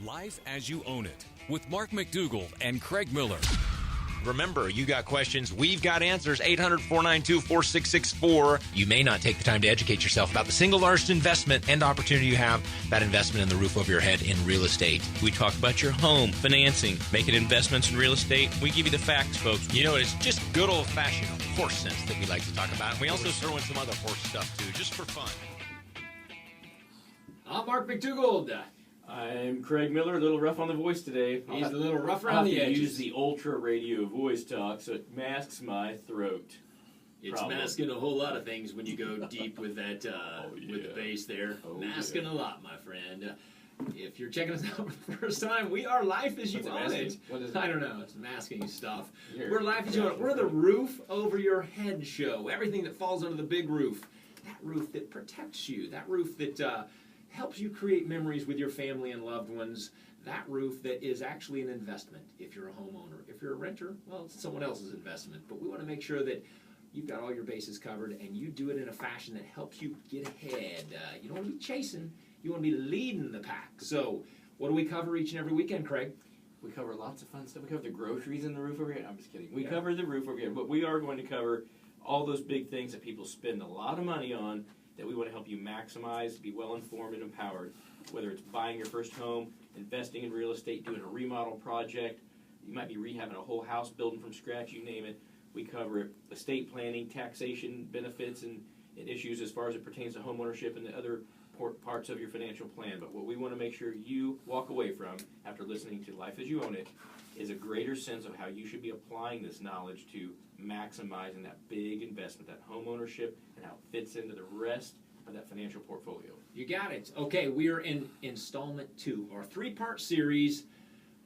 Life as You Own It with Mark McDougall and Craig Miller. Remember, you got questions, we've got answers. 800-492-4664. You may not take the time to educate yourself about the single largest investment and opportunity you have, that investment in the roof over your head in real estate. We talk about your home, financing, making investments in real estate. We give you the facts, folks. You know, it's just good old-fashioned horse sense that we like to talk about. And we also throw in some other horse stuff, too, just for fun. I'm Mark McDougall. I'm Craig Miller, a little rough on the voice today. He's a little rough I'll around have the to edges. use the ultra radio voice talk so it masks my throat. It's masking a whole lot of things when you go deep with that with the bass there. Masking a lot, my friend. If you're checking us out for the first time, we are Life as You Own It. What is it? I don't know. It's masking stuff. Here. We're Life as You Own It. We're the roof over your head show. Everything that falls under the big roof. That roof that protects you. That roof that helps you create memories with your family and loved ones. That roof that is actually an investment if you're a homeowner. If you're a renter, well, it's someone else's investment. But we want to make sure that you've got all your bases covered and you do it in a fashion that helps you get ahead. You don't want to be chasing. You want to be leading the pack. So what do we cover each and every weekend, Craig? We cover lots of fun stuff. We cover the groceries in the roof over here. I'm just kidding. We cover the roof over here, but we are going to cover all those big things that people spend a lot of money on that we want to help you maximize, be well-informed and empowered, whether it's buying your first home, investing in real estate, doing a remodel project. You might be rehabbing a whole house, building from scratch, you name it. We cover estate planning, taxation benefits, and issues as far as it pertains to homeownership and the other parts of your financial plan. But what we want to make sure you walk away from after listening to Life as You Own It is a greater sense of how you should be applying this knowledge to maximizing that big investment, that home ownership, and how it fits into the rest of that financial portfolio. You got it. Okay, we are in installment 2, our 3-part series.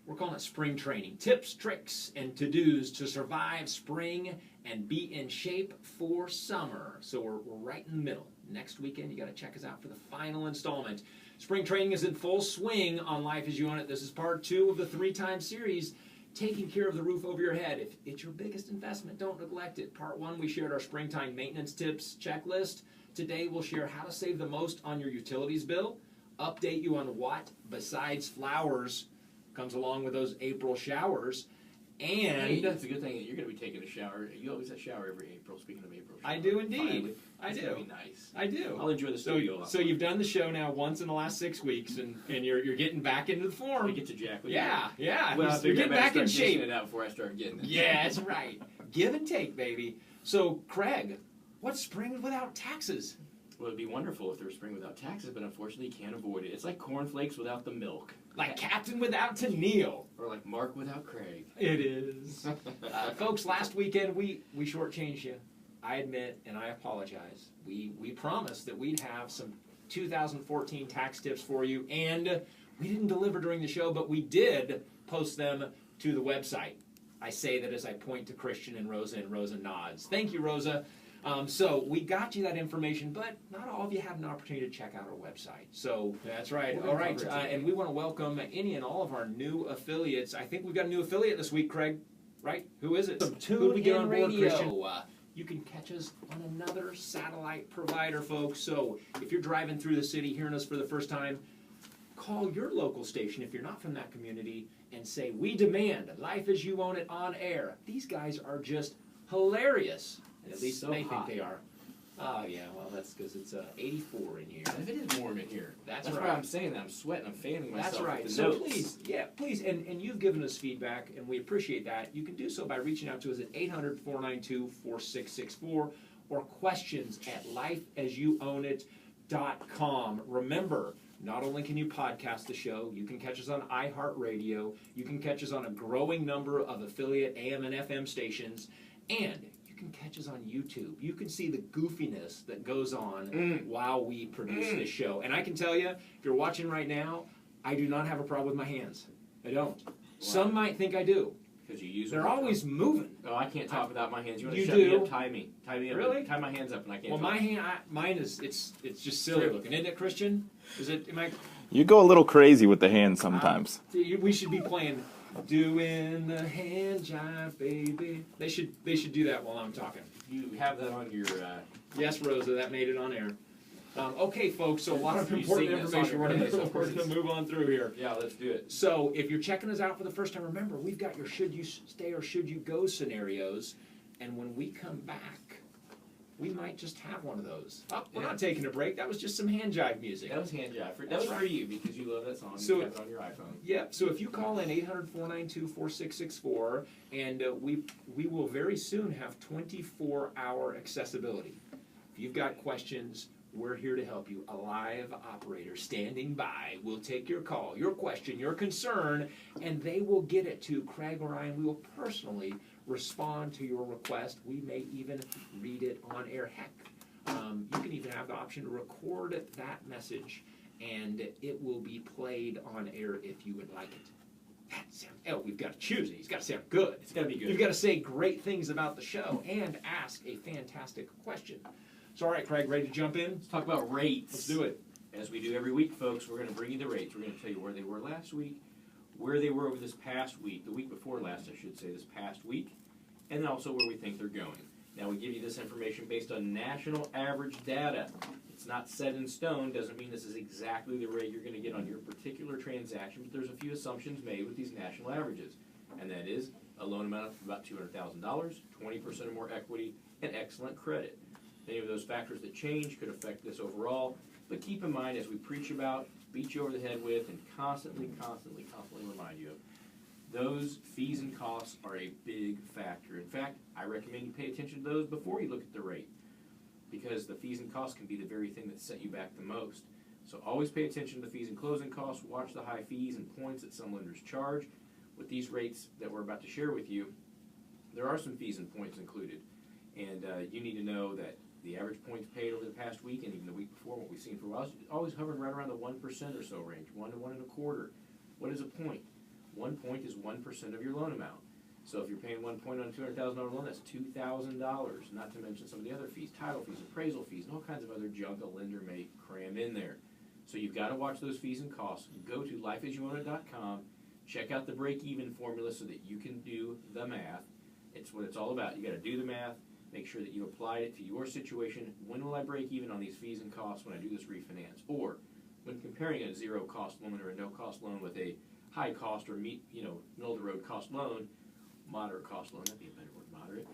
We're calling it Spring Training. Tips, tricks, and to-dos to survive spring and be in shape for summer. So we're right in the middle. Next weekend, you got to check us out for the final installment. Spring training is in full swing on Life as You Own It. This is part 2 of the 3-time series, taking care of the roof over your head. If it's your biggest investment, don't neglect it. Part 1, we shared our springtime maintenance tips checklist. Today, we'll share how to save the most on your utilities bill, update you on what, besides flowers, comes along with those April showers, and Hey, that's a good thing that you're going to be taking a shower. You always have a shower every April, speaking of April shower. I do indeed. Finally. I It's do. going to be nice. I do. I'll enjoy the studio a lot So more. you've done the show now once in the last 6 weeks, and you're getting back into the form. I get to Jack with Yeah, yeah. Well, You're getting back in shape. it out before I start getting it. Yeah, that's right. Give and take, baby. So, Craig, what's spring without taxes? Well, it'd be wonderful if there was spring without taxes, but unfortunately you can't avoid it. It's like cornflakes without the milk. Like Captain without Tennille. Or like Mark without Craig. It is. Folks, last weekend we shortchanged you. I admit, and I apologize. We promised that we'd have some 2014 tax tips for you, and we didn't deliver during the show, but we did post them to the website. I say that as I point to Christian and Rosa nods. Thank you, Rosa. So we got you that information, but not all of you had an opportunity to check out our website. So that's right. All right, and we want to welcome any and all of our new affiliates. I think we've got a new affiliate this week, Craig. Right? Who is it? Who we get on board, Christian? You can catch us on another satellite provider, folks. So if you're driving through the city, hearing us for the first time, call your local station if you're not from that community and say, "We demand Life as You Own It on air." These guys are just hilarious. At least so they hot. think they are. Oh, yeah, well, that's because it's 84 in here. If it is warm in here. That's why right. I'm saying that. I'm sweating. I'm fanning myself. That's right. With the So notes. please, and you've given us feedback, and we appreciate that. You can do so by reaching out to us at 800-492-4664 or questions at lifeasyouownit.com. Remember, not only can you podcast the show, you can catch us on iHeartRadio, you can catch us on a growing number of affiliate AM and FM stations, and you can catch us on YouTube. You can see the goofiness that goes on while we produce this show. And I can tell you, if you're watching right now, I do not have a problem with my hands. I don't. Wow. Some might think I do. Because you use They're them. always moving. Oh, I can't talk without my hands. You want to You shut me do? up? Tie me. Tie me up. Really? Tie my hands up and I can't Well, talk. mine is, it's just silly looking. Isn't it, Christian? Is it, am I... You go a little crazy with the hands sometimes. We should be playing Doing the Hand Jive, Baby. They should do that while I'm talking. You have that on your... Yes, Rosa, that made it on air. Okay, folks, so a lot of You important sing that song information. We're every day, so going of course to move on through here. Yeah, let's do it. So if you're checking us out for the first time, remember, we've got your should you stay or should you go scenarios. And when we come back, we might just have one of those. Oh, we're not taking a break. That was just some hand jive music. That was hand jive. That That's was for right. you because you love that song. So You have it on your iPhone. Yep. So if you call in 800-492-4664, and we will very soon have 24-hour accessibility. If you've got questions, we're here to help you. A live operator standing by will take your call, your question, your concern, and they will get it to Craig or I, and we will personally respond to your request. We may even read it on air. Heck, you can even have the option to record that message, and it will be played on air if you would like it. That sound, we've got to choose it. He's got to sound good. It's got to be good. You've got to say great things about the show and ask a fantastic question. So, all right, Craig, ready to jump in? Let's talk about rates. Let's do it. As we do every week, folks, we're going to bring you the rates. We're going to tell you where they were last week, where they were over this past week, the week before last, I should say, this past week, and then also where we think they're going. Now, we give you this information based on national average data. It's not set in stone, doesn't mean this is exactly the rate you're going to get on your particular transaction, but there's a few assumptions made with these national averages, and that is a loan amount of about $200,000, 20% or more equity, and excellent credit. Any of those factors that change could affect this overall, but keep in mind, as we preach about, beat you over the head with, and constantly remind you of, those fees and costs are a big factor. In fact, I recommend you pay attention to those before you look at the rate, because the fees and costs can be the very thing that set you back the most. So always pay attention to the fees and closing costs, watch the high fees and points that some lenders charge. With these rates that we're about to share with you, there are some fees and points included, and you need to know that the average points paid over the past week and even the week before, what we've seen for a while, is always hovering right around the 1% or so range, 1 to 1.25. What is a point? 1 point is 1% of your loan amount. So if you're paying 1 point on a $200,000 loan, that's $2,000, not to mention some of the other fees, title fees, appraisal fees, and all kinds of other junk a lender may cram in there. So you've got to watch those fees and costs. Go to lifeasyouownit.com, check out the break-even formula so that you can do the math. It's what it's all about. You got to do the math, make sure that you apply it to your situation. When will I break even on these fees and costs when I do this refinance? Or when comparing a zero-cost loan or a no-cost loan with a high-cost or middle-of-the-road cost loan, moderate cost loan, that'd be a better word, moderate.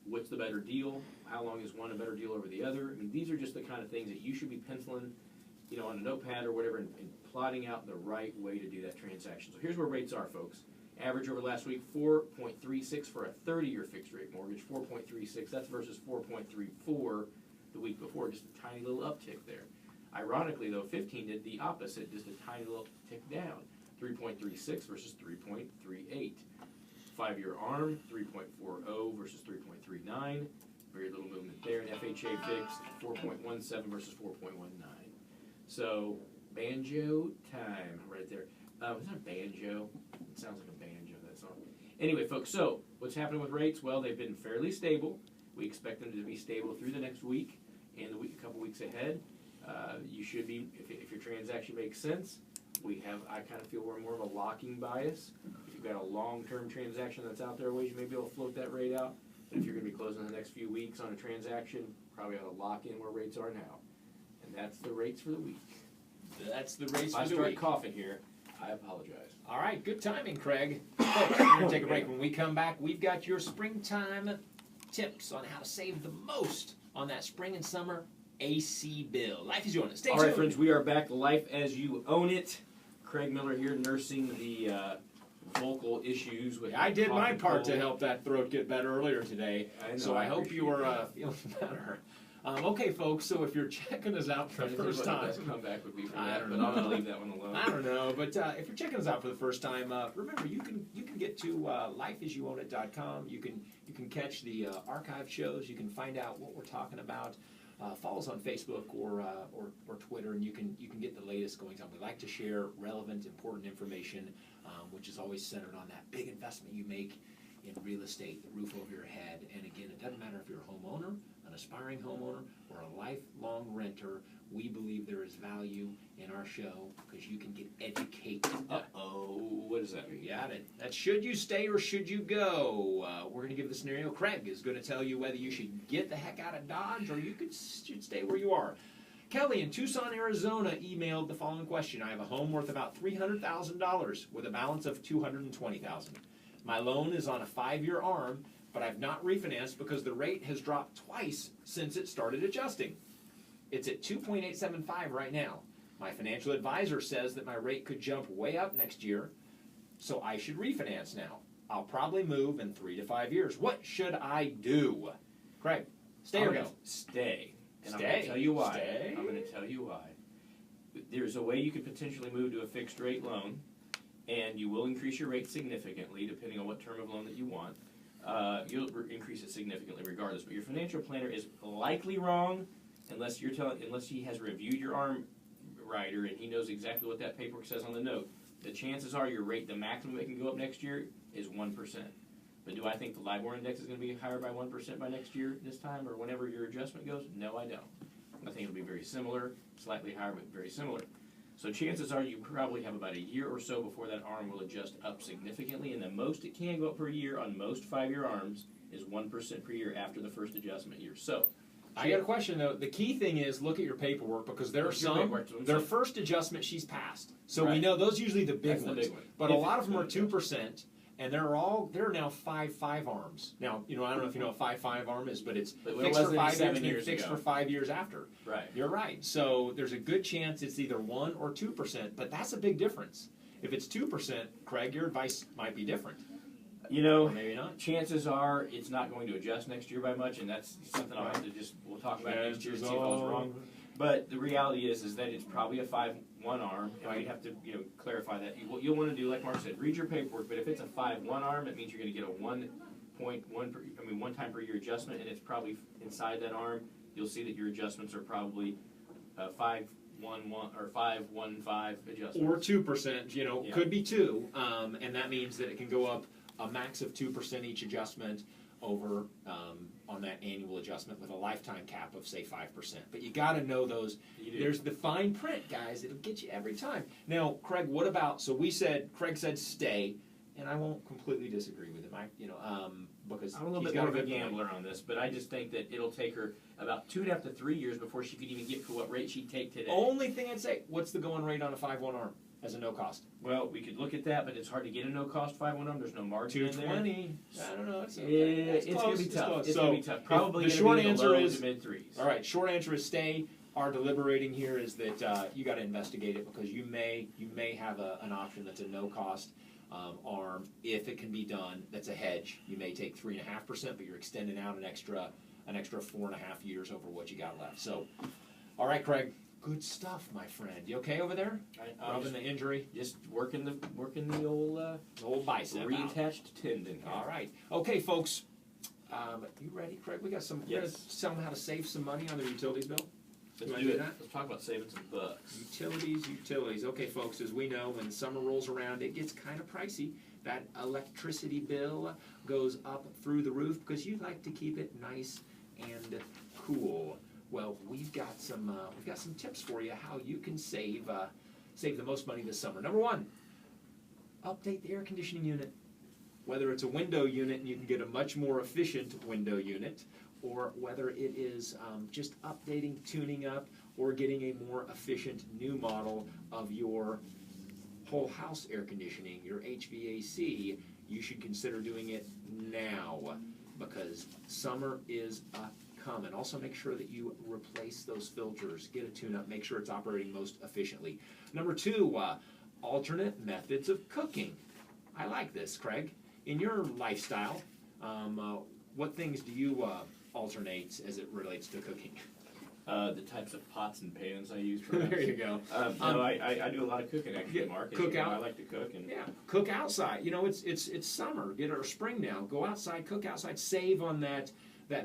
What's the better deal? How long is one a better deal over the other? I mean, these are just the kind of things that you should be penciling, on a notepad or whatever, and plotting out the right way to do that transaction. So here's where rates are, folks. Average over last week, 4.36 for a 30-year fixed rate mortgage, 4.36. That's versus 4.34 the week before, just a tiny little uptick there. Ironically, though, 15 did the opposite, just a tiny little tick down, 3.36 versus 3.38. 5-year ARM, 3.40 versus 3.39. Very little movement there. And FHA fixed, 4.17 versus 4.19. So, banjo time right there. Is that a banjo? It sounds like a banjo, that song. Anyway, folks, so what's happening with rates? Well, they've been fairly stable. We expect them to be stable through the next week and the week, a couple weeks ahead. You should be, if your transaction makes sense, I kind of feel we're more of a locking bias. If you've got a long-term transaction that's out there, ways you may be able to float that rate out. But if you're going to be closing the next few weeks on a transaction, probably ought to lock in where rates are now. And that's the rates for the week. That's the race If I for the start week. coughing here, I apologize. All right, good timing, Craig. Folks, we're going to take a break. When we come back, we've got your springtime tips on how to save the most on that spring and summer AC bill. Life as you own it. Stay All tuned. right, friends, we are back. Life as you own it. Craig Miller here, nursing the vocal issues with. I did my cough and part to cold. help that throat get better earlier today. I know, So I hope you appreciate are that. feeling better. Okay, folks, so if you're checking us out for Trying the to think first what the time, best comeback would be for I that, don't but know. I'm going to leave that one alone. I don't know, but if you're checking us out for the first time, remember you can get to lifeasyouownit.com. You can catch the archive shows. You can find out what we're talking about. Follow us on Facebook or Twitter, and you can get the latest goings on. We like to share relevant, important information, which is always centered on that big investment you make in real estate, the roof over your head. And again, it doesn't matter if you're a homeowner, an aspiring homeowner, or a lifelong renter. We believe there is value in our show because you can get educated. Uh-oh, what does that mean? You got it. That's should you stay or should you go? We're going to give the scenario. Craig is going to tell you whether you should get the heck out of Dodge or you should stay where you are. Kelly in Tucson, Arizona emailed the following question. I have a home worth about $300,000 with a balance of $220,000. My loan is on a 5-year ARM, but I've not refinanced because the rate has dropped twice since it started adjusting. It's at 2.875 right now. My financial advisor says that my rate could jump way up next year, so I should refinance now. I'll probably move in 3 to 5 years. What should I do? Craig, stay or go? Stay. And I'm Stay. going to tell you why. Stay. I'm going to tell you why. There's a way you could potentially move to a fixed rate loan, and you will increase your rate significantly depending on what term of loan that you want. You'll increase it significantly regardless. But your financial planner is likely wrong unless he has reviewed your ARM rider and he knows exactly what that paperwork says on the note. The chances are your rate, the maximum it can go up next year, is 1%. But do I think the LIBOR index is going to be higher by 1% by next year, this time, or whenever your adjustment goes? No, I don't. I think it'll be very similar, slightly higher, but very similar. So chances are you probably have about a year or so before that ARM will adjust up significantly, and the most it can go up per year on most 5-year ARMs is 1% per year after the first adjustment year. So, I got a question though. The key thing is look at your paperwork because there are Look at your some. paperwork, that's what I'm Their saying. first adjustment she's passed, so we Right. know those are usually the big That's the ones. big one. But a If lot it's of them are gonna 2%, and they're now 5 arms. Now I don't know if you know what 5 arm is, but it's But it fixed for wasn't 5 years 7 and then years fixed ago. for 5 years after. right. You're right. So there's a good chance it's either 1 or 2%, but that's a big difference. If it's 2%, Craig, your advice might be different, You know, or maybe not. chances are it's not going to adjust next year by much, and that's something I'll have to we'll talk about next year and see if I was wrong. But the reality is that it's probably a 5-1 arm, and we have to clarify that. What you'll want to do, like Mark said, read your paperwork. But if it's a 5-1 arm, it means you're going to get a 1 time per year adjustment, and it's probably inside that arm. You'll see that your adjustments are probably 5-1-1 or 5-1-5 adjustments. Or 2%, Yeah. could be 2, and that means that it can go up a max of 2% each adjustment over on that annual adjustment with a lifetime cap of say 5%. But you got to know those. You do. There's the fine print, guys. It'll get you every time. Now, Craig, what about? So Craig said stay, and I won't completely disagree with him. Because I'm a little he's bit got more of a good point. gambler on this, but I just think that it'll take her about 2.5 to 3 years before she could even get to what rate she'd take today. Only thing I'd say, what's the going rate on a 5-1 arm as a no cost? Well, we could look at that, but it's hard to get a no-cost 5-1 arm. There's no margin in there. 220. I don't know. It's Yeah, okay. it's going close, to be it's tough. close. It's So, going to be tough. Probably the gonna short be in the answer low is to mid-threes. all right. Short answer is stay. Our deliberating here is that you got to investigate it because you may have an option that's a no cost arm if it can be done. That's a hedge. You may take 3.5%, but you're extending out an extra 4.5 years over what you got left. So, all right, Craig. Good stuff, my friend. You okay over there? I'm Rubbing the injury, just working the old the old bicep. out. reattached tendon. here. All right. Okay, folks. You ready, Craig? We got some. We're Yes. gonna tell them how to save some money on their utilities bill. Let's wanna do do it. that? Let's talk about saving some bucks. Utilities. Okay, folks. As we know, when summer rolls around, it gets kind of pricey. That electricity bill goes up through the roof because you like to keep it nice and cool. Well, we've got some tips for you how you can save the most money this summer. Number 1, update the air conditioning unit. Whether it's a window unit and you can get a much more efficient window unit, or whether it is just updating, tuning up, or getting a more efficient new model of your whole house air conditioning, your HVAC, you should consider doing it now because summer is coming. Also make sure that you replace those filters, get a tune-up, make sure it's operating most efficiently. Number 2, alternate methods of cooking. I like this, Craig. In your lifestyle, what things do you alternate as it relates to cooking? The types of pots and pans I use. For There you go. No, I do a lot of cooking actually, Yeah, Mark. As cook you know, out. I like to cook and Yeah, cook outside. It's summer. Or spring now. Go outside, cook outside. Save on that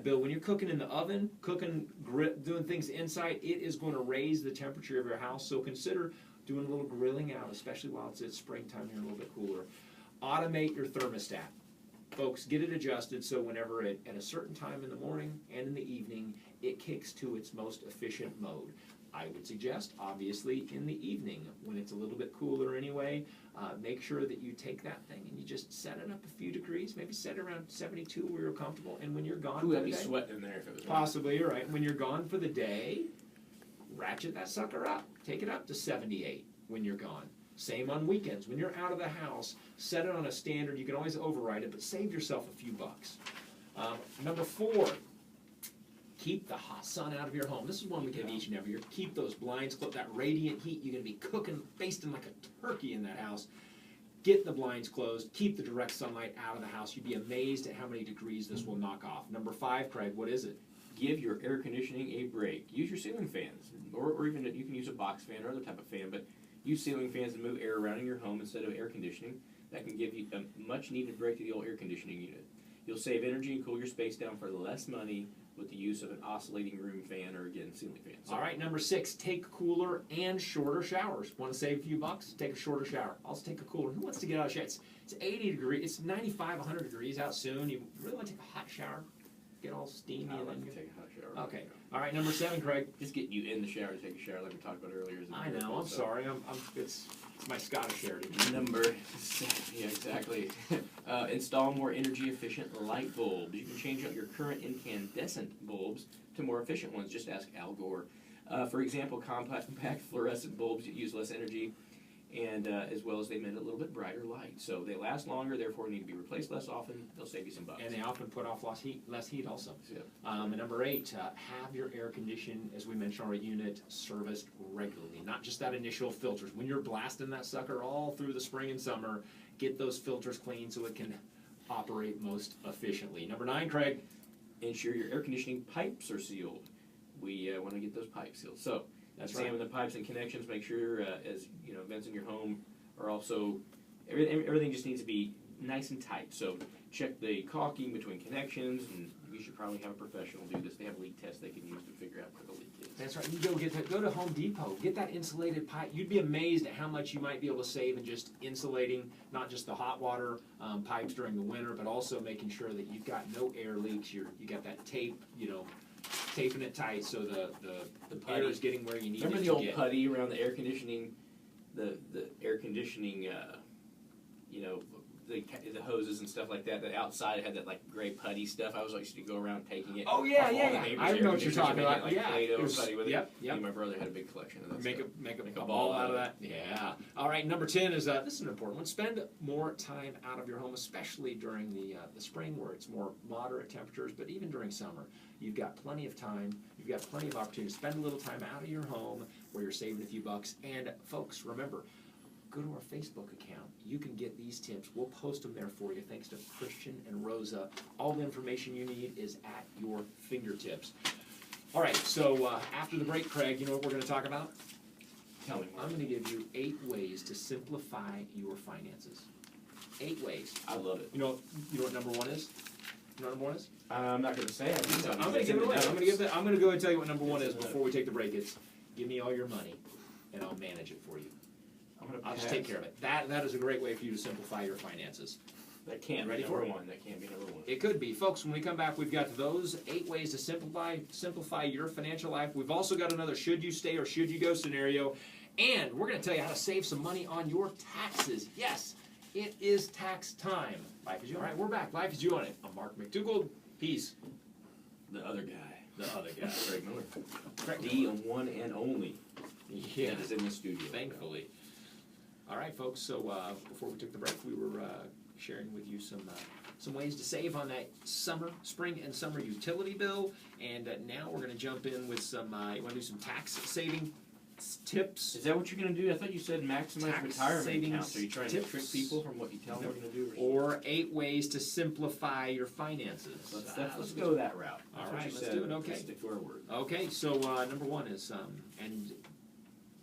bill. When you're cooking in the oven, doing things inside, it is going to raise the temperature of your house. So consider doing a little grilling out, especially while it's springtime here, a little bit cooler. Automate your thermostat. Folks, get it adjusted so whenever at a certain time in the morning and in the evening, it kicks to its most efficient mode. I would suggest, obviously, in the evening when it's a little bit cooler anyway, make sure that you take that thing and you just set it up a few degrees, maybe set it around 72 where you're comfortable, and when you're gone Ooh, for I'd the be day, sweating in there if it was. possibly, you're right, when you're gone for the day, ratchet that sucker up. Take it up to 78 when you're gone. Same on weekends. When you're out of the house, set it on a standard. You can always override it, but save yourself a few bucks. Number 4, keep the hot sun out of your home. This is one we give each and every year. Keep those blinds closed. That radiant heat, you're going to be cooking, basting like a turkey in that house. Get the blinds closed. Keep the direct sunlight out of the house. You'd be amazed at how many degrees this will knock off. Number 5, Craig, what is it? Give your air conditioning a break. Use your ceiling fans, or even you can use a box fan or other type of fan, but use ceiling fans to move air around in your home instead of air conditioning. That can give you a much needed break to the old air conditioning unit. You'll save energy and cool your space down for less money with the use of an oscillating room fan or, again, ceiling fan. So, All right, number 6, take cooler and shorter showers. Want to save a few bucks? Take a shorter shower. Also take a cooler. Who wants to get out of the shower? It's 80 degrees. It's 95, 100 degrees out soon. You really want to take a hot shower? Get all steamy. I and like then to take a hot shower. Okay. All right, number 7, Craig. Just getting you in the shower to take a shower like we talked about earlier. Is I know. I'm sorry. It's my Scottish heritage. Number 7, yeah, exactly. Install more energy-efficient light bulbs. You can change out your current incandescent bulbs to more efficient ones. Just ask Al Gore. For example, compact fluorescent bulbs use less energy, and as well as they emit a little bit brighter light. So they last longer, therefore need to be replaced less often. They'll save you some bucks. And they often put off less heat also. Yeah. And number 8, have your air condition, as we mentioned, our unit serviced regularly. Not just that initial filters. When you're blasting that sucker all through the spring and summer, get those filters clean so it can operate most efficiently. Number 9, Craig. Ensure your air conditioning pipes are sealed. We want to get those pipes sealed. So That's examine the pipes and connections. Make sure, as you know, vents in your home are also everything just needs to be nice and tight. So check the caulking between connections, and you should probably have a professional do this. They have leak tests they can use to figure out where the leak is. That's right. You go to Home Depot. Get that insulated pipe. You'd be amazed at how much you might be able to save in just insulating, not just the hot water pipes during the winter, but also making sure that you've got no air leaks. You got that tape, taping it tight so the air is getting where you need Remember it the to old get. putty around the air conditioning, the air conditioning, the hoses and stuff like that. That outside had that like gray putty stuff. I was always used to go around taking it. Oh, yeah, off all yeah, the yeah. neighbors' I air know what you're conditioners talking and make it, about. like Yeah, Play-Doh it was- putty with yep, it. yep. Me and my brother had a big collection of that Make stuff. a ball out of that. Yeah. All right. Number 10 is this is an important one. Spend more time out of your home, especially during the spring where it's more moderate temperatures. But even during summer, you've got plenty of time. You've got plenty of opportunity to spend a little time out of your home where you're saving a few bucks. And folks, remember, go to our Facebook account. You can get these tips. We'll post them there for you. Thanks to Christian and Rosa. All the information you need is at your fingertips. All right, so after the break, Craig, you know what we're going to talk about? Tell me more. I'm going to give you 8 ways to simplify your finances. 8 ways. I love it. You know what number 1 is? You know what number 1 is? I'm not going to say it. I'm going to give it away. I'm going to go and tell you what number 1 is before we take the break. It's give me all your money, and I'll manage it for you. I'll just take care of it. That is a great way for you to simplify your finances. That can't Ready be for number it? 1. That can't be number 1. It could be. Folks, when we come back, we've got those 8 ways to simplify your financial life. We've also got another should you stay or should you go scenario. And we're going to tell you how to save some money on your taxes. Yes, it is tax time. Life is You. All right, we're back. Life is You on it. I'm Mark McDougall. He's The other guy. the other guy. Craig Miller. Craig The one and only Yeah, that is in the studio. thankfully. All right, folks. So before we took the break, we were sharing with you some ways to save on that spring and summer utility bill. And now we're going to jump in with some. You want to do some tax saving tips? Is that what you're going to do? I thought you said maximize Tax retirement savings accounts. Are you trying tips. to trick people from what you tell them we're going to do? Or 8 ways to simplify your finances. Let's go that route. All That's what right, you let's said. do it, okay. Let's stick to our word. Okay, so number 1 is, and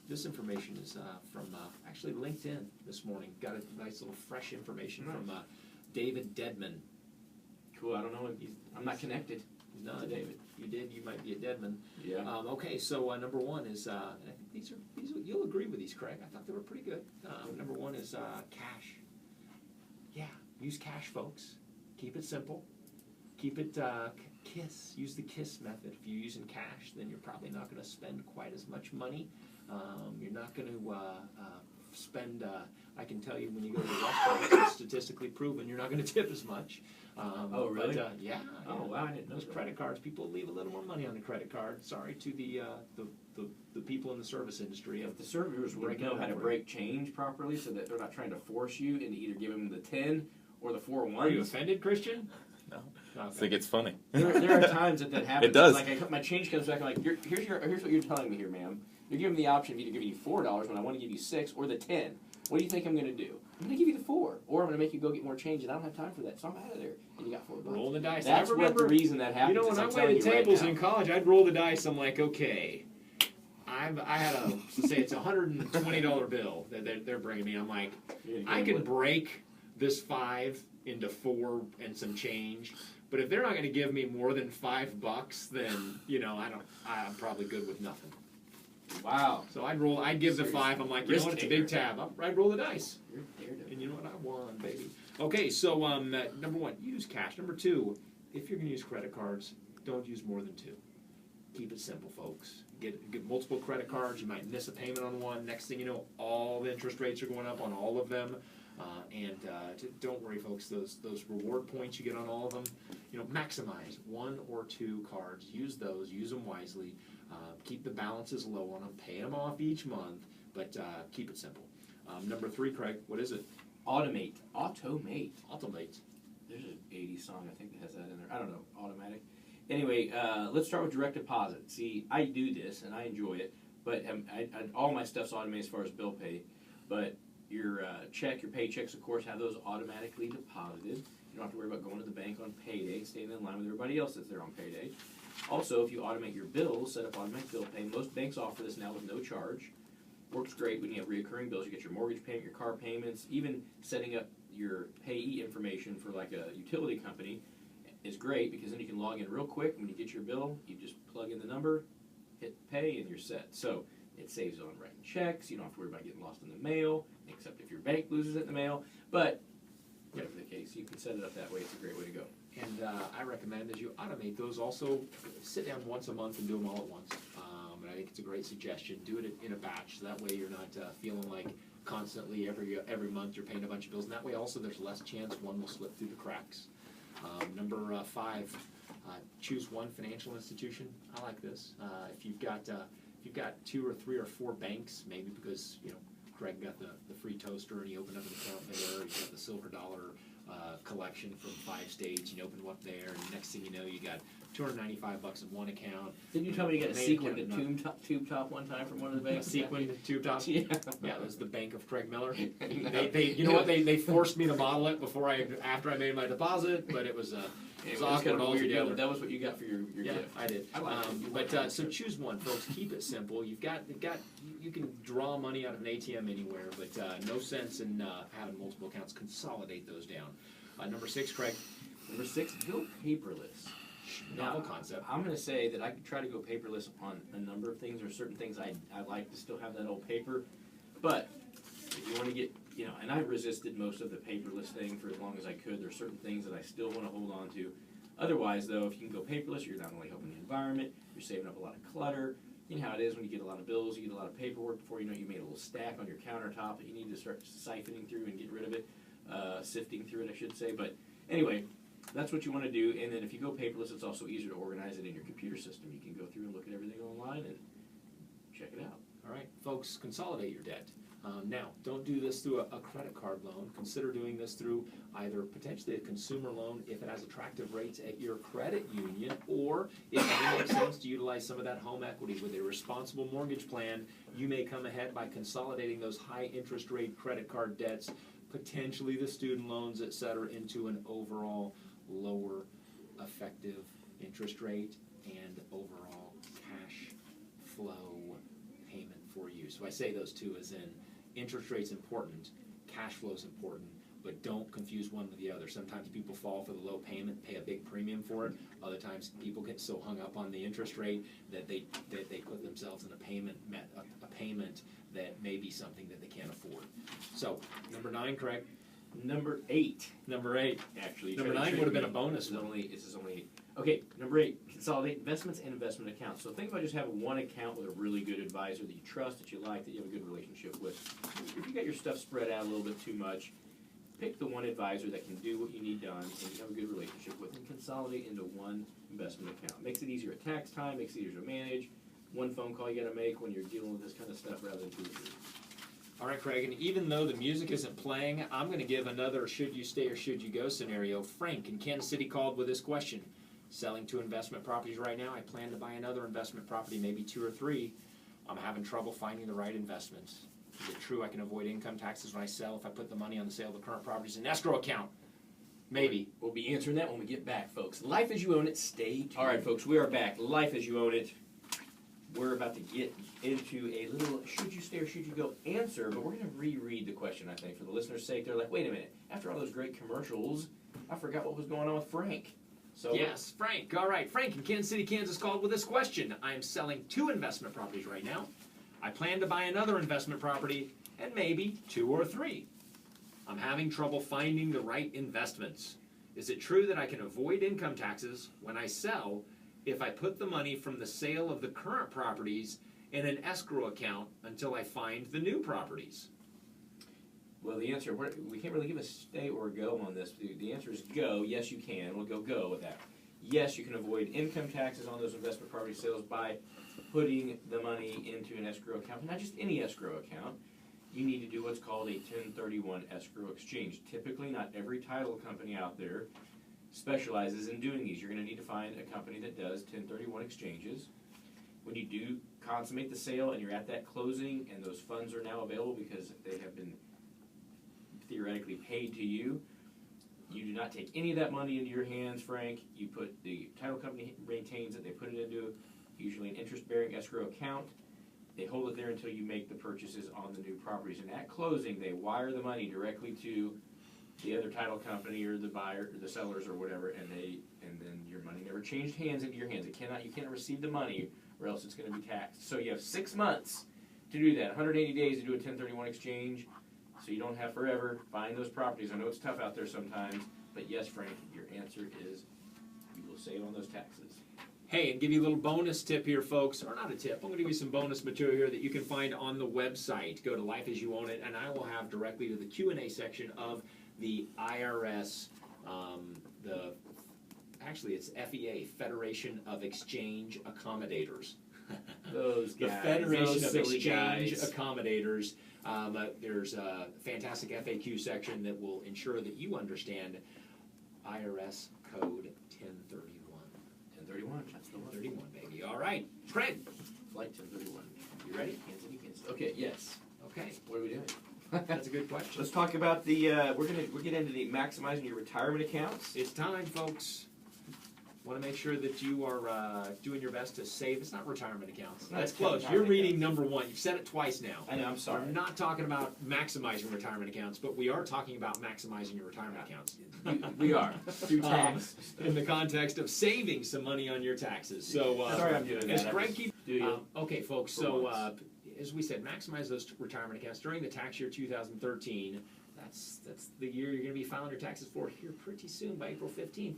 this information is from actually LinkedIn this morning. Got a nice little fresh information from David Dedman. Cool. I don't know. I'm not connected. No, to David. You did. You might be a Dedman. Yeah. Okay, so number 1 is, and I think these are you'll agree with these, Craig. I thought they were pretty good. Number 1 is cash. Yeah, use cash, folks. Keep it simple. Keep it KISS. Use the KISS method. If you're using cash, then you're probably not going to spend quite as much money. You're not going to spend. I can tell you when you go to the restaurant, it's statistically proven you're not going to tip as much. Oh, really? But, yeah. Oh, wow, I didn't know Those that. credit cards, people leave a little more money on the credit card. Sorry to the people in the service industry. If the servers would Breaking know it how to up. break change properly so that they're not trying to force you into either giving them the 10 or the 4 Are you ones. offended, Christian? No. Okay. I think it's funny. There are times that happens. It does. Like my change comes back. I'm like, here's what you're telling me here, ma'am. You're giving me the option of either giving you $4 when I want to give you 6 or the 10. What do you think I'm going to do? I'm going to give you the 4, or I'm going to make you go get more change, and I don't have time for that, so I'm out of there. And you got $4. Roll the dice. That's I what remember, the reason that happens. You know, is when I I'm telling waited you right tables now. in college, I'd roll the dice. I'm like, okay, I had let's say it's a $120 bill that they're bringing me. I'm like, You're gonna I give can them break this 5 into 4 and some change, but if they're not going to give me more than $5, then I'm probably good with nothing. Wow. So I'd give the 5. I'm like, you know what? It's a big tab. I'd roll the dice. You're a daredevil. And you know what? I won, baby. Okay, so number 1, use cash. Number 2, if you're going to use credit cards, don't use more than 2. Keep it simple, folks. Get multiple credit cards. You might miss a payment on one. Next thing you know, all the interest rates are going up on all of them. Don't worry, folks. Those reward points you get on all of them, maximize 1 or 2 cards. Use those. Use them wisely. Keep the balances low on them. Pay them off each month, but keep it simple. Number 3, Craig, what is it? Automate. Automate. There's an 80s song, I think, that has that in there. I don't know. Automatic. Anyway, let's start with direct deposit. See, I do this, and I enjoy it, but all my stuff's automated as far as bill pay. But your check, your paychecks, of course, have those automatically deposited. You don't have to worry about going to the bank on payday, staying in line with everybody else that's there on payday. Also, if you automate your bills, set up automatic bill pay. Most banks offer this now with no charge. Works great when you have recurring bills. You get your mortgage payment, your car payments, even setting up your payee information for like a utility company is great because then you can log in real quick. When you get your bill, you just plug in the number, hit pay, and you're set. So it saves on writing checks. You don't have to worry about getting lost in the mail, except if your bank loses it in the mail. But whatever the case, you can set it up that way. It's a great way to go. And I recommend as you automate those, also sit down once a month and do them all at once. And I think it's a great suggestion. Do it in a batch, so that way you're not feeling like constantly every month you're paying a bunch of bills. And that way also there's less chance one will slip through the cracks. Number 5, choose one financial institution. I like this. If you've got 2 or 3 or 4 banks, maybe because Craig got the free toaster and he opened up an account there. You got the silver dollar collection from 5 states, and you open them up there, and next thing you know, you got $295 in one account. Didn't you tell me you got a Main sequin to account, tube top one time from one of the a banks? sequin tube top. Yeah. Yeah, it was the Bank of Craig Miller. You know what? They forced me to model it after I made my deposit, but it was It was awkward kind of a weird deal, altogether. but that was what you got for your Yeah, gift. I did. I like it. But so choose one, folks. Keep it simple. You can draw money out of an ATM anywhere, but no sense in having multiple accounts. Consolidate those down. Number 6, Craig. Number 6, go paperless. Novel Now, concept. I'm going to say that I could try to go paperless on a number of things. There are certain things I like to still have that old paper. But if you want to get, and I resisted most of the paperless thing for as long as I could. There are certain things that I still want to hold on to. Otherwise, though, if you can go paperless, you're not only helping the environment, you're saving up a lot of clutter. You know how it is when you get a lot of bills, you get a lot of paperwork. Before you know it, you made a little stack on your countertop that you need to start siphoning through and get rid of it. Sifting through it, I should say. But anyway, that's what you want to do. And then if you go paperless, it's also easier to organize it in your computer system. You can go through and look at everything online and check it out. All right, folks, consolidate your debt. Now, don't do this through a credit card loan. Consider doing this through either potentially a consumer loan if it has attractive rates at your credit union, or if it makes sense to utilize some of that home equity with a responsible mortgage plan. You may come ahead by consolidating those high interest rate credit card debts, potentially the student loans, et cetera, into an overall lower effective interest rate and overall cash flow payment for you. So I say those two as in interest rate's important, cash flow's important, but don't confuse one with the other. Sometimes people fall for the low payment, pay a big premium for it. Other times people get so hung up on the interest rate that they put themselves in a payment that may be something that they can't afford. So, number 9, Craig. Number 8. Number 8. Actually, Number try to 9 trick would have me. been a bonus This one. is only Okay, number 8, consolidate investments and investment accounts. So think about just having one account with a really good advisor that you trust, that you like, that you have a good relationship with. If you got your stuff spread out a little bit too much, pick the one advisor that can do what you need done and you have a good relationship with, and consolidate into one investment account. Makes it easier at tax time, makes it easier to manage. One phone call you got to make when you're dealing with this kind of stuff rather than 2 or 3. All right, Craig, and even though the music isn't playing, I'm going to give another should you stay or should you go scenario. Frank in Kansas City called with this question. Selling 2 investment properties right now. I plan to buy another investment property, maybe 2 or 3. I'm having trouble finding the right investments. Is it true I can avoid income taxes when I sell if I put the money on the sale of the current properties in an escrow account? Maybe. We'll be answering that when we get back, folks. Life as you own it, stay tuned. All right, folks, we are back. Life as you own it. We're about to get into a little should you stay or should you go answer, but we're going to reread the question, I think, for the listeners' sake. They're like, wait a minute, after all those great commercials, I forgot what was going on with Frank. So Yes, Frank. All right, Frank in Kansas City, Kansas called with this question. I am selling 2 investment properties right now. I plan to buy another investment property and maybe 2 or 3. I'm having trouble finding the right investments. Is it true that I can avoid income taxes when I sell if I put the money from the sale of the current properties in an escrow account until I find the new properties? Well, the answer, we can't really give a stay or go on this. The answer is go. Yes, you can. We'll go with that. Yes, you can avoid income taxes on those investment property sales by putting the money into an escrow account. Not just any escrow account. You need to do what's called a 1031 escrow exchange. Typically, not every title company out there specializes in doing these. You're going to need to find a company that does 1031 exchanges. When you do consummate the sale and you're at that closing and those funds are now available because they have been theoretically paid to you, you do not take any of that money into your hands, Frank. You put the title company maintains it. They put it into usually an interest-bearing escrow account. They hold it there until you make the purchases on the new properties. And at closing, they wire the money directly to the other title company or the buyer, or the sellers or whatever, and then your money never changed hands into your hands. You cannot receive the money, or else it's going to be taxed. So you have 6 months to do that. 180 days to do a 1031 exchange. So you don't have forever buying those properties. I know it's tough out there sometimes, but yes, Frank, your answer is you will save on those taxes. Hey, and give you a little bonus tip here, folks, or not a tip. I'm going to give you some bonus material here that you can find on the website. Go to Life as You Own It, and I will have directly to the Q&A section of the IRS, actually it's FEA, Federation of Exchange Accommodators. Those guys, The Federation those of silly Exchange guys. Accommodators. There's a fantastic FAQ section that will ensure that you understand IRS code 1031. 1031, that's the one. 1031, baby. All right, Craig. Flight 1031. You ready? Kansas City, Kansas. Okay, yes. Okay, What are we doing? that's a good question. Let's talk about the, we're get into the maximizing your retirement accounts. It's time, folks. Want to make sure that you are doing your best to save. It's not retirement accounts. No, That's it's close. retirement You're reading accounts. number 1. You've said it twice now. I know, I'm sorry. We're not talking about maximizing retirement accounts, but we are talking about maximizing your retirement accounts. We are. Through tax. In the context of saving some money on your taxes. So, Sorry I'm doing as that. Greg keeps... Do you? Okay, folks, For so once. as we said, maximize those retirement accounts during the tax year 2013. That's the year you're going to be filing your taxes for here pretty soon by April 15th.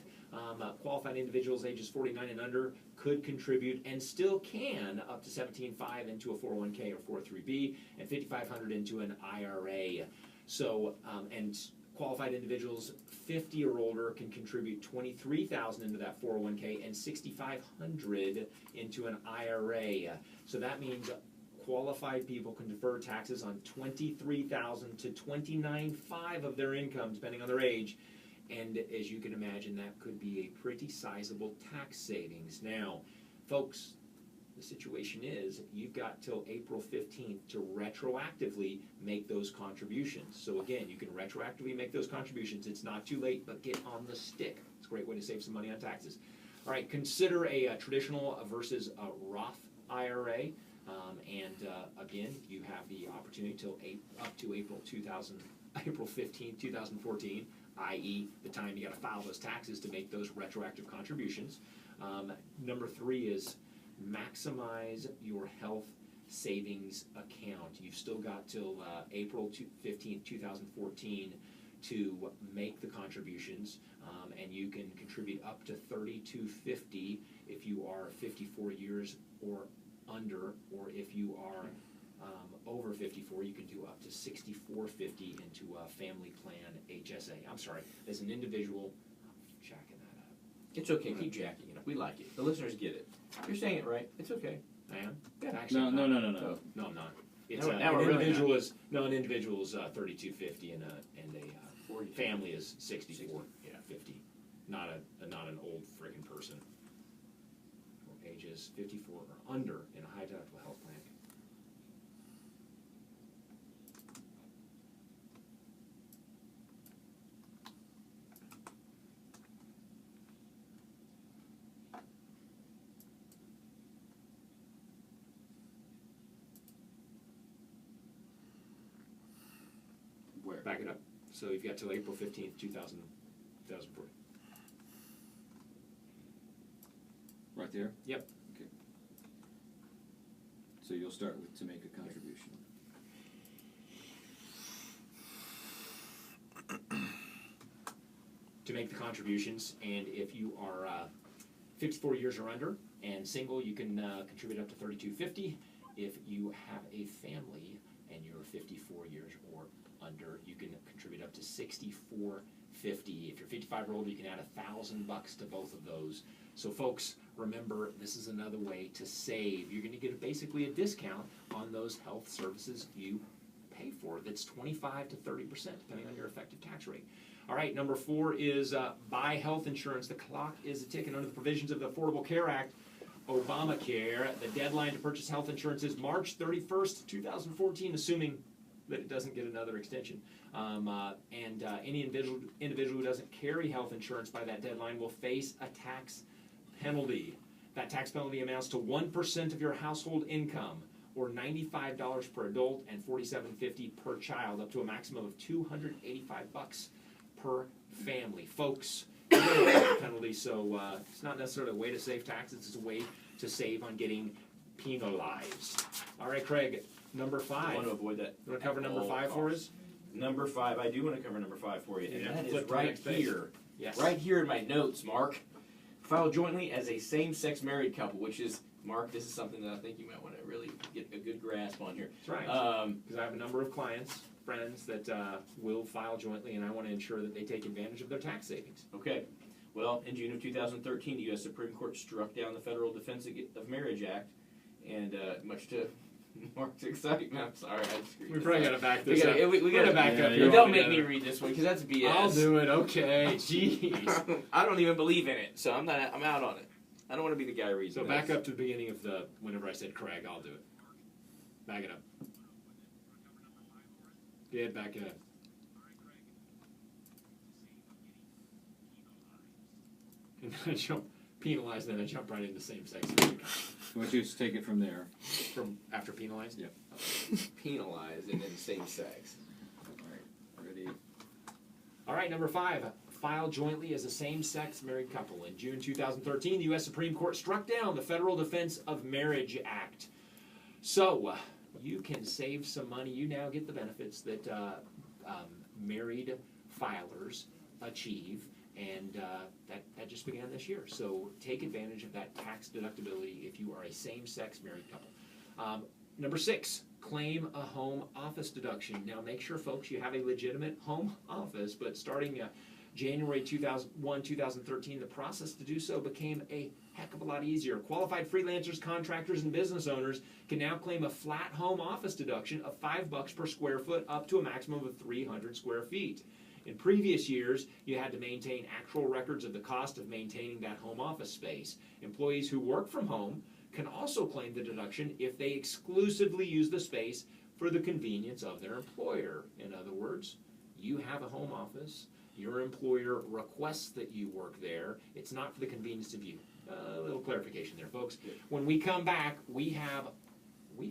Qualified individuals ages 49 and under could contribute and still can up to $17,500 into a 401k or 403b and $5,500 into an IRA. So, and qualified individuals 50 or older can contribute $23,000 into that 401k and $6,500 into an IRA. So that means qualified people can defer taxes on $23,000 to $29,500 of their income, depending on their age. And as you can imagine, that could be a pretty sizable tax savings. Now, folks, the situation is you've got till April 15th to retroactively make those contributions. So again, you can retroactively make those contributions. It's not too late, but get on the stick. It's a great way to save some money on taxes. All right, consider a traditional versus a Roth IRA. Again, you have the opportunity till up to April 15th, 2014, i.e. the time you got to file those taxes to make those retroactive contributions. Number 3 is maximize your health savings account. You've still got till April 15th, 2014 to make the contributions, and you can contribute up to $32.50 if you are 54 years or under, or if you are over 54, you can do up to $64.50 into a family plan HSA. I'm sorry, as an individual, jacking that up. It's okay. Keep jacking it up. We like it. The listeners get it. You're saying it right. It's okay. I am? Yeah. Actually, No, I'm no, not. no, no, no. No, I'm not. It's Now an we're really individual not. is $32.50 and a family is $64.50. Not an old friggin' person. Ages 54 or under in a high deductible health plan. Where? Back it up. So you've got till April 15th, 2004. Right there? Yep. Okay. So you'll start with to make a contribution. To make the contributions, and if you are 54 years or under and single, you can contribute up to $32.50. If you have a family and you're 54 years or under, you can contribute up to $64.50. If you're 55 or older, you can add $1,000 to both of those. So folks, remember, this is another way to save. You're going to get basically a discount on those health services you pay for. That's 25 to 30%, depending on your effective tax rate. All right, number 4 is buy health insurance. The clock is ticking under the provisions of the Affordable Care Act, Obamacare. The deadline to purchase health insurance is March 31st, 2014, assuming that it doesn't get another extension. Any individual who doesn't carry health insurance by that deadline will face a tax penalty. That tax penalty amounts to 1% of your household income, or $95 per adult and $47.50 per child, up to a maximum of $285 per family. Folks, penalty, so it's not necessarily a way to save taxes, it's a way to save on getting penalized. All right, Craig, number 5. I want to avoid that. You want to cover number at all 5 for us? Number 5, I do want to cover number 5 for you, and Yeah, that flip is to the right next page. here. Yes. Right here in my notes, Mark. File jointly as a same-sex married couple, which is, Mark, this is something that I think you might want to really get a good grasp on here. That's right. Because I have a number of clients, friends, that will file jointly, and I want to ensure that they take advantage of their tax savings. Okay. Well, in June of 2013, the U.S. Supreme Court struck down the Federal Defense of Marriage Act, and much to Mark's excitement, I'm sorry, I screwed We this probably up. got to back We this up. we gotta back yeah, up yeah. here. Don't make me read this one, because that's BS. I'll do it. Okay. Jeez. I don't even believe in it, so I'm out on it. I don't want to be the guy reading So this. back up to the beginning of the, whenever I said Craig, I'll do it. Back it up. Yeah, back it up. And then I jump, penalized, then I jump right into same-sex Why don't you just take it from there? from after penalized? Yeah. Penalized and then same sex. All right. Ready? All right, number 5. File jointly as a same-sex married couple. In June 2013, the U.S. Supreme Court struck down the Federal Defense of Marriage Act. So, you can save some money. You now get the benefits that married filers achieve, and that just began this year. So, take advantage of that tax deductibility if you are a same-sex married couple. Number 6, claim a home office deduction. Now, make sure, folks, you have a legitimate home office, but starting January 2013, the process to do so became a heck of a lot easier. Qualified freelancers, contractors, and business owners can now claim a flat home office deduction of $5 per square foot up to a maximum of 300 square feet. In previous years, you had to maintain actual records of the cost of maintaining that home office space. Employees who work from home can also claim the deduction if they exclusively use the space for the convenience of their employer. In other words, you have a home office, your employer requests that you work there, it's not for the convenience of you. A little clarification there, folks. When we come back, we've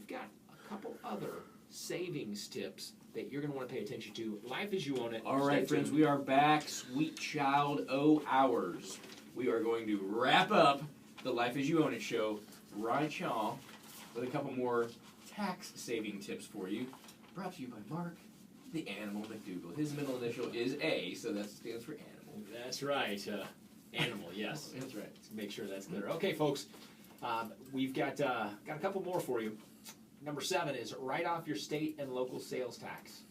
got a couple other savings tips that you're going to want to pay attention to. Life as you own it. All right, Stay friends, tuned. we are back. Sweet child, hours. We are going to wrap up the Life as You Own It show right y'all with a couple more tax saving tips for you. Brought to you by Mark the Animal McDougal. His middle initial is A, so that stands for animal. That's right. Animal, yes. That's right. Let's make sure that's clear. Okay, folks, we've got a couple more for you. Number 7 is write off your state and local sales tax.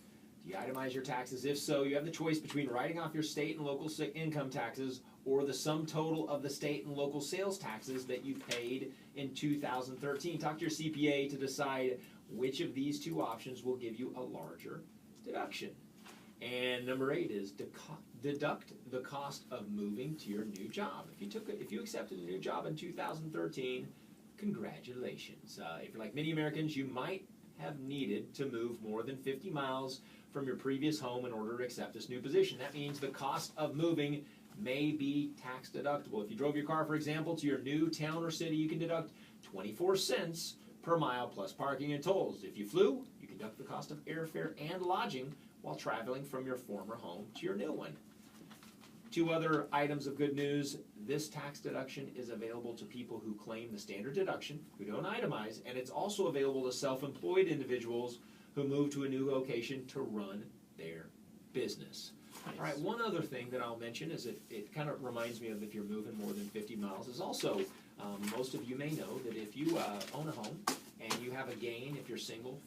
Do you itemize your taxes? If so, you have the choice between writing off your state and local income taxes or the sum total of the state and local sales taxes that you paid in 2013. Talk to your CPA to decide which of these two options will give you a larger deduction. And number 8 is deduct the cost of moving to your new job. If you accepted a new job in 2013, congratulations. If you're like many Americans, you might have needed to move more than 50 miles from your previous home in order to accept this new position. That means the cost of moving may be tax deductible. If you drove your car, for example, to your new town or city, you can deduct 24 cents per mile plus parking and tolls. If you flew, you can deduct the cost of airfare and lodging while traveling from your former home to your new one. 2 other items of good news. This tax deduction is available to people who claim the standard deduction, who don't itemize, and it's also available to self-employed individuals who move to a new location to run their business. Nice. All right, one other thing that I'll mention is it kind of reminds me of if you're moving more than 50 miles is also, most of you may know that if you own a home and you have a gain, if you're single,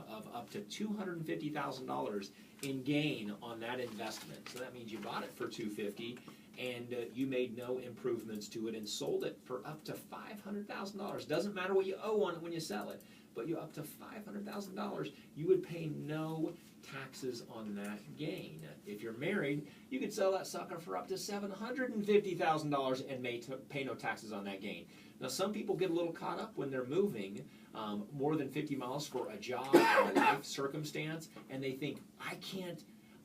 of up to $250,000 in gain on that investment. So that means you bought it for $250,000 and you made no improvements to it and sold it for up to $500,000. Doesn't matter what you owe on it when you sell it, but you up to $500,000, you would pay no taxes on that gain. If you're married, you could sell that sucker for up to $750,000 and pay no taxes on that gain. Now, some people get a little caught up when they're moving more than 50 miles for a job or a life circumstance, and they think,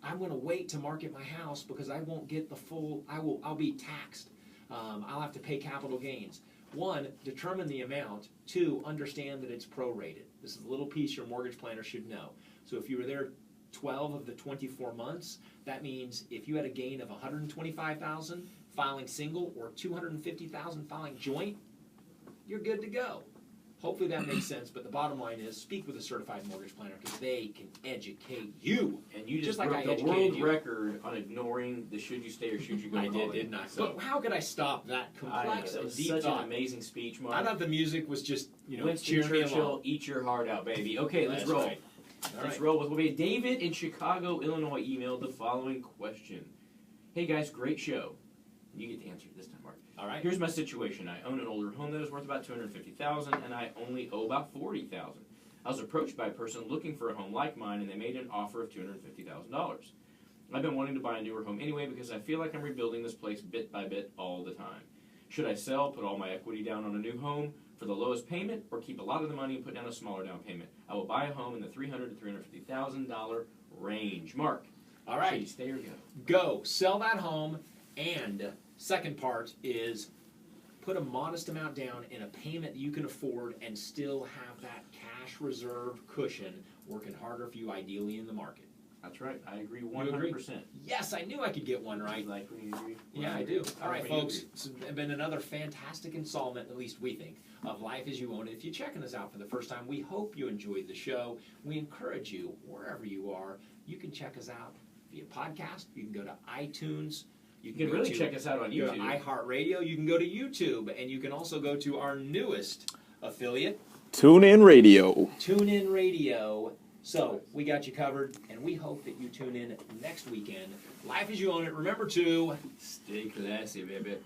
I'm going to wait to market my house because I won't get the full, I'll be taxed. I'll have to pay capital gains. 1, determine the amount. 2, understand that it's prorated. This is a little piece your mortgage planner should know. So if you were there 12 of the 24 months, that means if you had a gain of $125,000 filing single or $250,000 filing joint, you're good to go. Hopefully that makes sense, but the bottom line is speak with a certified mortgage planner because they can educate you. And you just like broke I the world educated you. record on ignoring the should you stay or should you go I did, calling. didn't I? So, But how could I stop that complex that and was deep such thought? an amazing speech, Mark. I thought the music was just, Winston cheering me Churchill, along. eat your heart out, baby. Okay, let's That's roll. right. All Let's right. roll with okay. David in Chicago, Illinois emailed the following question. Hey guys, great show. You get to answer it this time, Mark. All right. Here's my situation. I own an older home that is worth about $250,000, and I only owe about $40,000. I was approached by a person looking for a home like mine, and they made an offer of $250,000. I've been wanting to buy a newer home anyway because I feel like I'm rebuilding this place bit by bit all the time. Should I sell, put all my equity down on a new home for the lowest payment, or keep a lot of the money and put down a smaller down payment? I will buy a home in the $300,000 to $350,000 range. Mark, All right. should you stay or go? Go. Sell that home. And second part is put a modest amount down in a payment that you can afford and still have that cash reserve cushion working harder for you ideally in the market. That's right. I agree You agree? 100%. Yes, I knew I could get one right. Like when you agree? Yeah, I do. All right, When you folks. agree. It's been another fantastic installment, at least we think, of Life as You Own It. If you're checking us out for the first time, we hope you enjoyed the show. We encourage you, wherever you are, you can check us out via podcast. You can go to iTunes. You can go really to- check us out on you go to YouTube. iHeartRadio. You can go to YouTube, and you can also go to our newest affiliate, TuneIn Radio. TuneIn Radio. So we got you covered, and we hope that you tune in next weekend. Life as You Own It. Remember to Stay classy, baby.